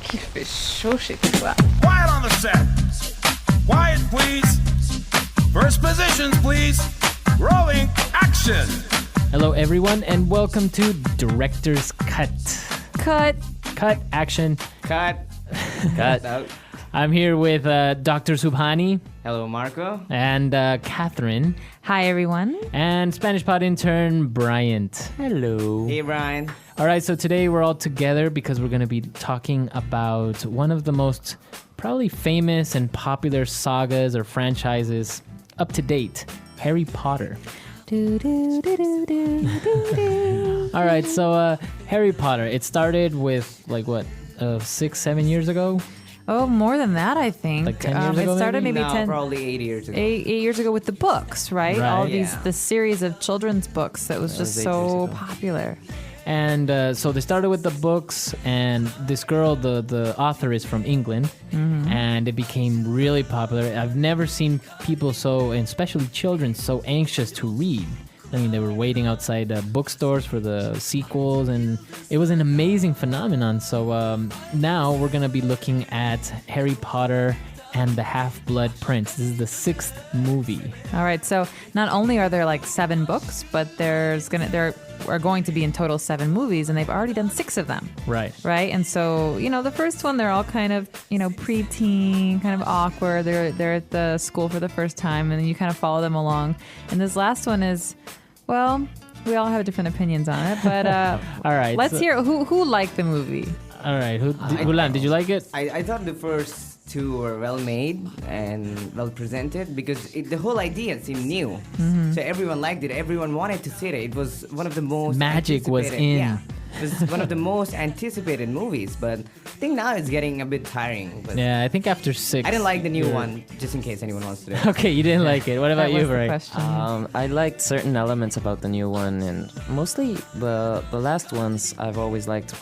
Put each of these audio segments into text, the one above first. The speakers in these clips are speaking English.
Que fechou, Chico. Quiet on the set. Quiet, please. First positions, please. Rolling action. Hello, everyone, and welcome to Director's Cut. Cut. Cut, action. Cut. Cut. I'm here with Dr. Subhani Hello, Marco. and Catherine Hi, everyone. and Spanish Pod intern Bryant. Hello. Hey, Brian. All right, so today we're all together because we're going to be talking about one of the most probably famous and popular sagas or franchises up to date, Harry Potter. Do. All right, so Harry Potter, it started with 6-7 years ago? Oh, more than that, I think. Like 10 years ago, It started maybe No, 10, probably 8 years ago. eight years ago with the books, right? Right. All these, Yeah. the series of children's books that was just was 8 years so ago. popular. And so they started with the books, and this girl, the author is from England, and it became really popular. I've never seen people so, and especially children, so anxious to read. I mean, they were waiting outside bookstores for the sequels, and it was an amazing phenomenon. So now we're going to be looking at Harry Potter and the Half-Blood Prince. This is the 6th movie. All right, so not only are there 7 books, but there are going to be in total 7 movies, and they've already done 6 of them. Right. Right, and so the first one, they're all kind of preteen, kind of awkward. They're at the school for the first time, and then you kind of follow them along. And this last one is, well, we all have different opinions on it, but All right. let's so- hear who liked the movie. All right. Hulan, did you like it? I thought the first two were well made and well presented because the whole idea seemed new. Mm-hmm. So everyone liked it. Everyone wanted to see it. It was one of the most Magic was anticipated- in. Yeah, it was one of the most anticipated movies. But I think now it's getting a bit tiring. But Yeah, I think after 6. I didn't like the new you're- one, just in case anyone wants to. Do it. Okay, you didn't like it. What about That you, was the Bray? question. I liked certain elements about the new one, and mostly the last ones I've always liked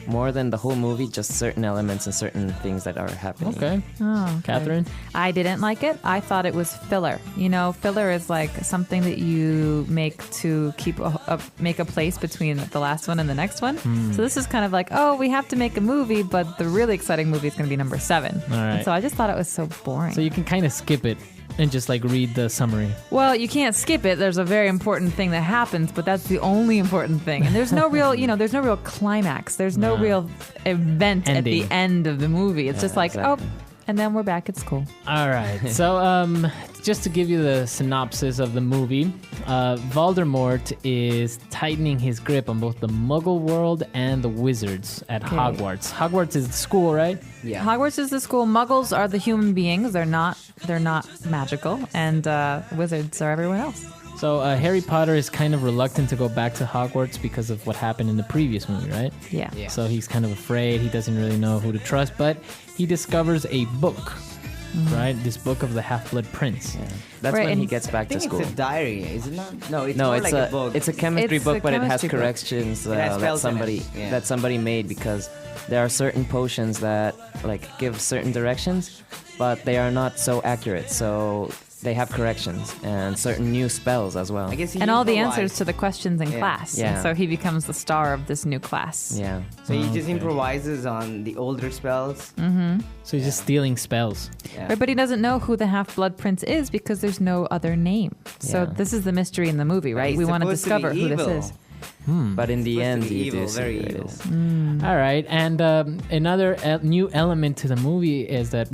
more than the whole movie, just certain elements and certain things that are happening. Okay. Oh, okay. Catherine? I didn't like it. I thought it was filler. Filler is like something that you make to keep make a place between the last one and the next one. So this is kind of like, oh, we have to make a movie, but the really exciting movie is going to be number 7. All right. And so I just thought it was so boring. So you can kind of skip it and just read the summary. Well, you can't skip it. There's a very important thing that happens, but that's the only important thing. And there's no real, there's no real climax. There's no real event at the Ending. end of the movie. It's just like, exactly. oh, and then we're back at school. All right. So just to give you the synopsis of the movie, Voldemort is tightening his grip on both the Muggle world and the wizards at Hogwarts. Hogwarts is the school, right? Yeah. Hogwarts is the school. Muggles are the human beings. They're not magical, and wizards are everyone else. So Harry Potter is kind of reluctant to go back to Hogwarts because of what happened in the previous movie, right? Yeah. Yeah. So he's kind of afraid. He doesn't really know who to trust, but he discovers a book, right? This book of the Half-Blood Prince. Yeah. That's Right, when he and gets I back to think school. it's a diary, is it not? No, it's No, more it's like a book. it's a chemistry It's book, a but it has chemistry book. corrections It has that spells in it, somebody yeah. that somebody made because there are certain potions that give certain directions, but they are not so accurate. So they have corrections and certain new spells as well. I guess he And all the improvised. answers to the questions in Yeah. class. Yeah. And so he becomes the star of this new class. Yeah. So he just Okay. improvises on the older spells. So he's just stealing spells. Yeah. Right, but he doesn't know who the Half-Blood Prince is because there's no other name. So Yeah. this is the mystery in the movie, right? He's We want to supposed to be discover who this evil. is. But in the Supposed to end, be you evil, do see very who it evil. is. All right, and another new element to the movie is that,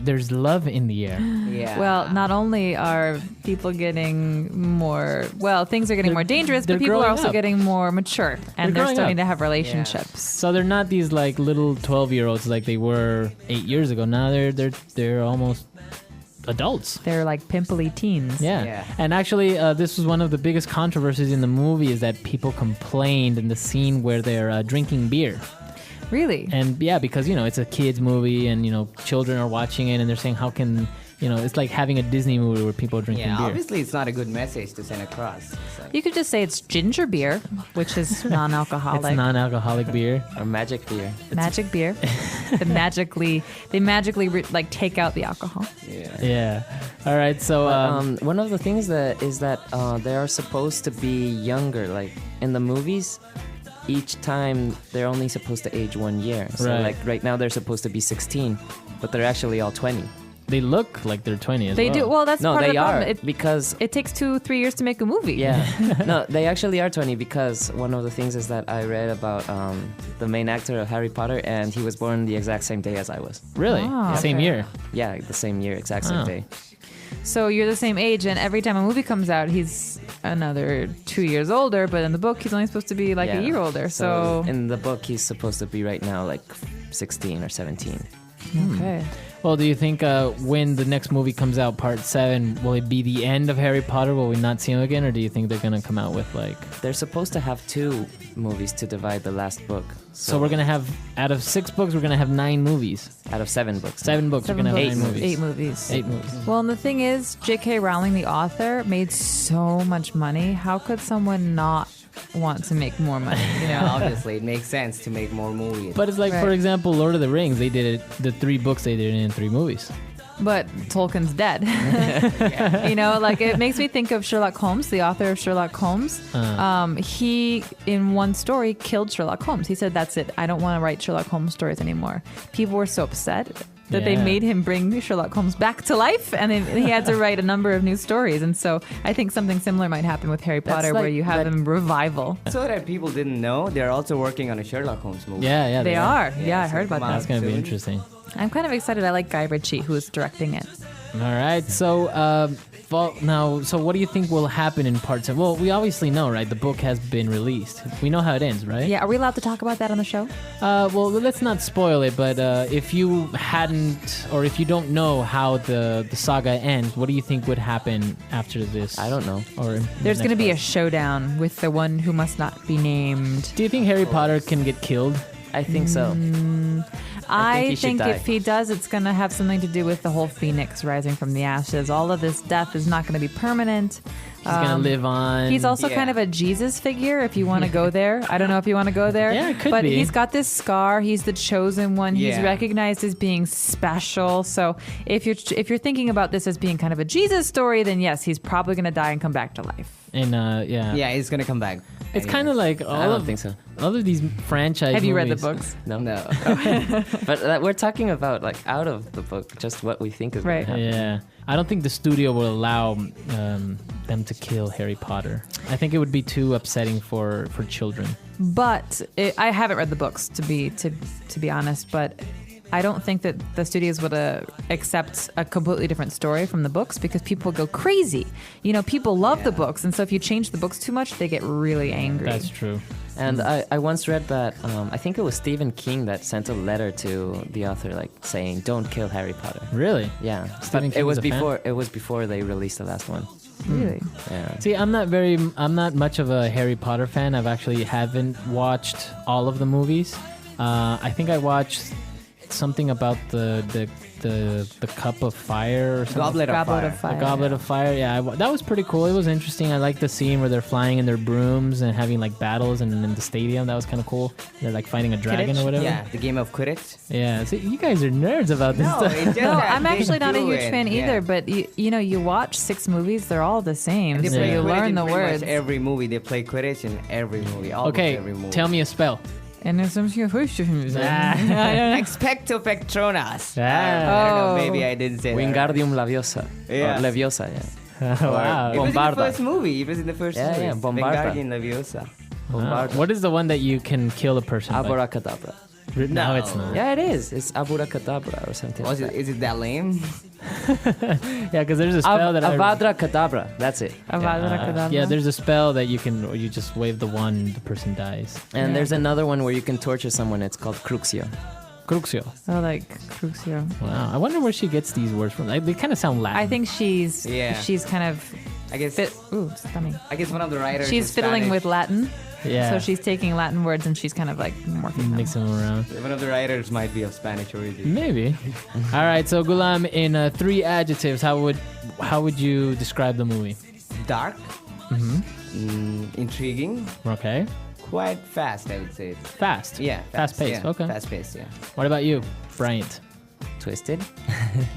there's love in the air. Yeah. Well, not only are people getting more, things are getting more dangerous, they're but people are growing also up. getting more mature and They're they're growing starting up. to have relationships. So they're not these little 12-year-olds like they were 8 years ago. Now they're almost adults. They're like pimply teens. Yeah. Yeah. And actually, this was one of the biggest controversies in the movie is that people complained in the scene where they're drinking beer. Really? And yeah, because, it's a kid's movie and, children are watching it and they're saying, how can, it's like having a Disney movie where people are drinking yeah, beer. obviously it's not a good message to send across. So. You could just say it's ginger beer, which is non-alcoholic. It's non-alcoholic beer. Or magic beer. Magic beer. They magically take out the alcohol. Yeah. Yeah. All right. So, One of the things that is that they are supposed to be younger. Like in the movies, each time they're only supposed to age 1 year. So Right. like right now they're supposed to be 16, but they're actually all 20. They look like they're 20 as They well. do. Well, that's No, part of they the problem. are because It takes 2-3 years to make a movie. yeah, no, they actually are 20 because one of the things is that I read about the main actor of Harry Potter, and he was born the exact same day as I was. Really? Ah, Same okay. year. Yeah, the same year, exact same Oh. day. So you're the same age, and every time a movie comes out, he's another 2 years older. But in the book, he's only supposed to be like Yeah. a year older. So in the book, he's supposed to be right now like 16 or 17. okay. Well, do you think when the next movie comes out, part 7, will it be the end of Harry Potter? Will we not see him again? Or do you think they're going to come out with like... They're supposed to have 2 movies to divide the last book. So we're going to have, out of 6 books, we're going to have 9 movies. Out of 7 books. 7 books, Seven we're going to have books, 9 movies. 8 movies. 8 movies. Well, and the thing is, J.K. Rowling, the author, made so much money. How could someone not want to make more money? You know, Obviously, it makes sense to make more movies. But it's like, for Right. example, Lord of the Rings, they did it, the 3 books they did it in 3 movies. but Tolkien's dead. You know, like it makes me think of Sherlock Holmes, the author of Sherlock Holmes. He, in one story, killed Sherlock Holmes. He said, "That's it. I don't want to write Sherlock Holmes stories anymore." People were so upset that they Yeah. made him bring Sherlock Holmes back to life, and then he had to write a number of new stories. And so I think something similar might happen with Harry That's Potter, like where you have that- a revival. So that people didn't know, they're also working on a Sherlock Holmes movie. Yeah, They are. Yeah, I so heard about come that. That's going to be soon. interesting. I'm kind of excited. I like Guy Ritchie, who is directing it. All right. So now, so what do you think will happen in part 7? Well, we obviously know, right? The book has been released. We know how it ends, right? Yeah, are we allowed to talk about that on the show? Well, let's not spoil it, but if you hadn't, or if you don't know how the saga ends, what do you think would happen after this? I don't know. Or in the There's going to next be a part? showdown with the one who must not be named. Do you think Harry Potter can get killed? I think so. I he should think die. if he does, it's going to have something to do with the whole phoenix rising from the ashes. All of this death is not going to be permanent. He's gonna live on. He's also Yeah. kind of a Jesus figure, if you want to go there. I don't know if you want to go there. Yeah, it could but be. he's got this scar. He's the chosen one. He's Yeah. recognized as being special. So if you're thinking about this as being kind of a Jesus story, then yes, he's probably going to die and come back to life. And yeah, Yeah, it's gonna come back. it's kind of like I all don't of think so. all of these franchise. Have you read the movies. books? No. No. But we're talking about like out of the book, just what we think is Right. going to happen. Yeah, I don't think the studio will allow them to kill Harry Potter. I think it would be too upsetting for children. But I haven't read the books to be honest, but I don't think that the studios would accept a completely different story from the books because people go crazy. You know, people love the books, and so if you change the books too much, they get really angry. That's true. And I once read that I think it was Stephen King that sent a letter to the author, like saying, "Don't kill Harry Potter." Really? Yeah, Stephen but King it was was a fan? before they released the last one. Really? Yeah. See, I'm not much of a Harry Potter fan. I've actually haven't watched all of the movies. I think I watched something about the cup of fire or something. Goblet of Goblet Fire. of Fire. The Goblet of Fire. Yeah, that was pretty cool. It was interesting. I liked the scene where they're flying in their brooms and having like battles in the stadium. That was kind of cool. They're like fighting a dragon Quidditch? or whatever. Yeah, the game of Quidditch. Yeah. See, you guys are nerds about this No, stuff. it just No, that I'm they actually not a do huge it, fan yeah. either, but you know, you watch 6 movies, they're all the same. They So play you Quidditch learn in the pretty much words. every movie. They play Quidditch in every movie. Almost Okay, every movie. tell me a spell. And there's some Expecto Patronus. Ah. I don't know. Oh. Maybe I didn't say that. Wingardium Leviosa. Yeah. Or Leviosa, yeah. Wow. It was in the Bombarda. first movie. It was in the first Yeah, movie. yeah, Bombarda. Wingardium Leviosa. Wow. What is the one that you can kill a person by? Abracadabra. No, No. it's not. Yeah, it is. It's Abracadabra or something. Was like it, is it that lame? Yeah, because there's a spell that Avada Kedavra. That's it. yeah, there's a spell that you just wave the wand, the person dies. And there's another one where you can torture someone. It's called Cruxio. Cruxio. Oh, like Cruxio. Wow. I wonder where she gets these words from. They kind of sound Latin. I think she's Yeah. kind of I guess. ooh, stomach. I guess one of the writers. She's is fiddling Spanish. with Latin. Yeah. So she's taking Latin words and she's kind of like morphing them. mixing them around. One of the writers might be of Spanish origin. Maybe. All right. So Gulam, in 3 adjectives, how would you describe the movie? Dark. Intriguing. Okay. Quite fast, I would say. Fast. Yeah. Fast paced. Yeah, Okay. Fast paced. Yeah. What about you, Bryant? twisted.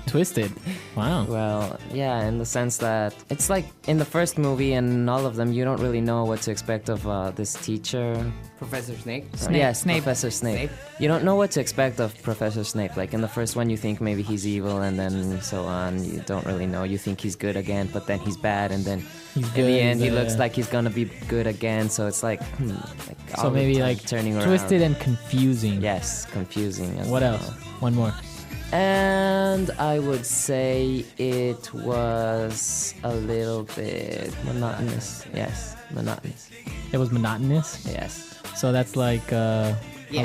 Twisted. Wow. Well, yeah, in the sense that it's like in the first movie and all of them, you don't really know what to expect of this teacher. Professor Snake. Yes, Snape. Professor Snape. Snape. You don't know what to expect of Professor Snape. Like in the first one, you think maybe he's evil, and then so on. You don't really know. You think he's good again, but then he's bad, and then He's in good, the end, he uh, looks like he's gonna be good again. So it's like, So all the maybe time like turning around. twisted and confusing. Yes, confusing. as What well. else? One more. And I would say it was a little bit monotonous. Yes, monotonous. It was monotonous. Yes. So that's like. How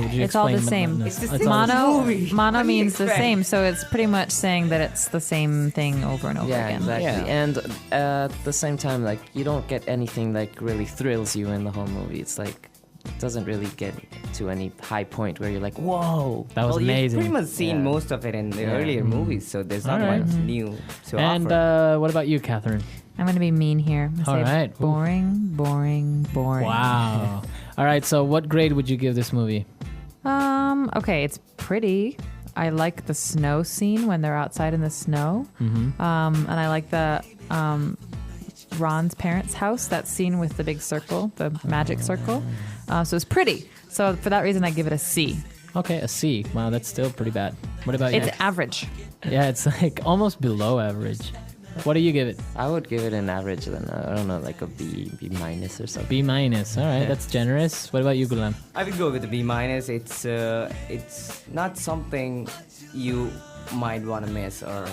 would you It's all the explain same. monotonous? It's the It's same all the Mono, movie. mono What do you means the expect? same, so it's pretty much saying that it's the same thing over and over Yeah, again. exactly. Yeah. And at the same time, like you don't get anything like really thrills you in the whole movie. It's like it doesn't really get to any high point where you're like, whoa. That was Well, you've amazing. pretty much seen Yeah. most of it in the Yeah. earlier movies, so there's not Alright. much new to And offer. what about you, Catherine? I'm going to be mean here. I'm gonna All say right. Ooh. boring. Wow. All right. So what grade would you give this movie? Okay, it's pretty. I like the snow scene when they're outside in the snow. Mm-hmm. And I like the Ron's parents' house, that scene with the big circle, the magic circle. So it's pretty. So for that reason, I give it a C. Okay, a C. Wow, that's still pretty bad. What about you? It's average. Yeah, it's like almost below average. What do you give it? I would give it an average, then I don't know, like a B minus or something. B minus. All right, that's generous. What about you, Gulam? I would go with the B minus. It's not something you might want to miss, or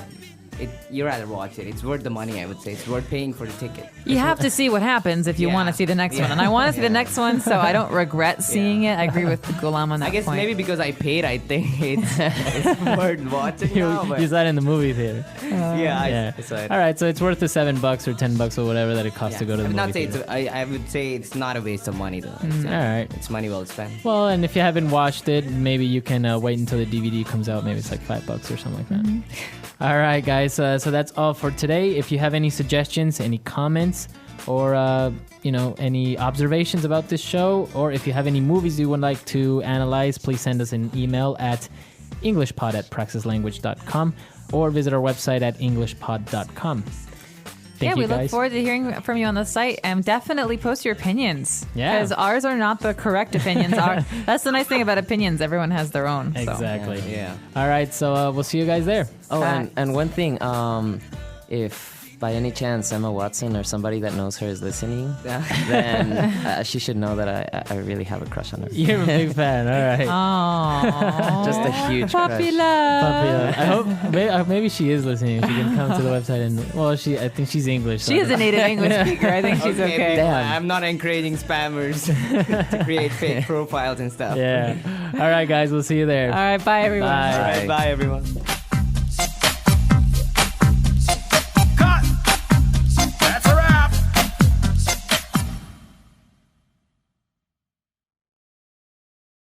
you rather watch it. It's worth the money, I would say. It's worth paying for the ticket. You have to see what happens if you Yeah. want to see the next one. And I want to see the next one, so I don't regret seeing it. I agree with Gulam on that I guess point. maybe because I paid, I think it's worth watching You, now. But you saw it in the movie theater. yeah, I saw it. All right, so it's worth the $7 or $10 or whatever that it costs to go to the I would movie not say theater. I would say it's not a waste of money, though. All right. It's money well spent. Well, and if you haven't watched it, maybe you can wait until the DVD comes out. Maybe it's like $5 or something like that. All right, guys. So that's all for today. If you have any suggestions, any comments, or any observations about this show, or if you have any movies you would like to analyze, please send us an email at englishpod@praxislanguage.com or visit our website at englishpod.com. Thank you, we look guys. forward to hearing from you on the site, and definitely post your opinions. Yeah. Because ours are not the correct opinions. That's the nice thing about opinions. Everyone has their own. So. Exactly. Yeah. All right, so we'll see you guys there. Oh, Fact. and one thing, if by any chance Emma Watson or somebody that knows her is listening, then she should know that I really have a crush on her. You're a big fan. All right. Aww. Just a huge Puppy crush. love. I hope maybe she is listening. She can come to the website and I think she's English. so She is a native English speaker. I think she's okay. people, Damn. I'm not encouraging spammers to create fake profiles and stuff. Yeah. All right, guys. We'll see you there. All right, bye everyone. Bye. All right, bye everyone.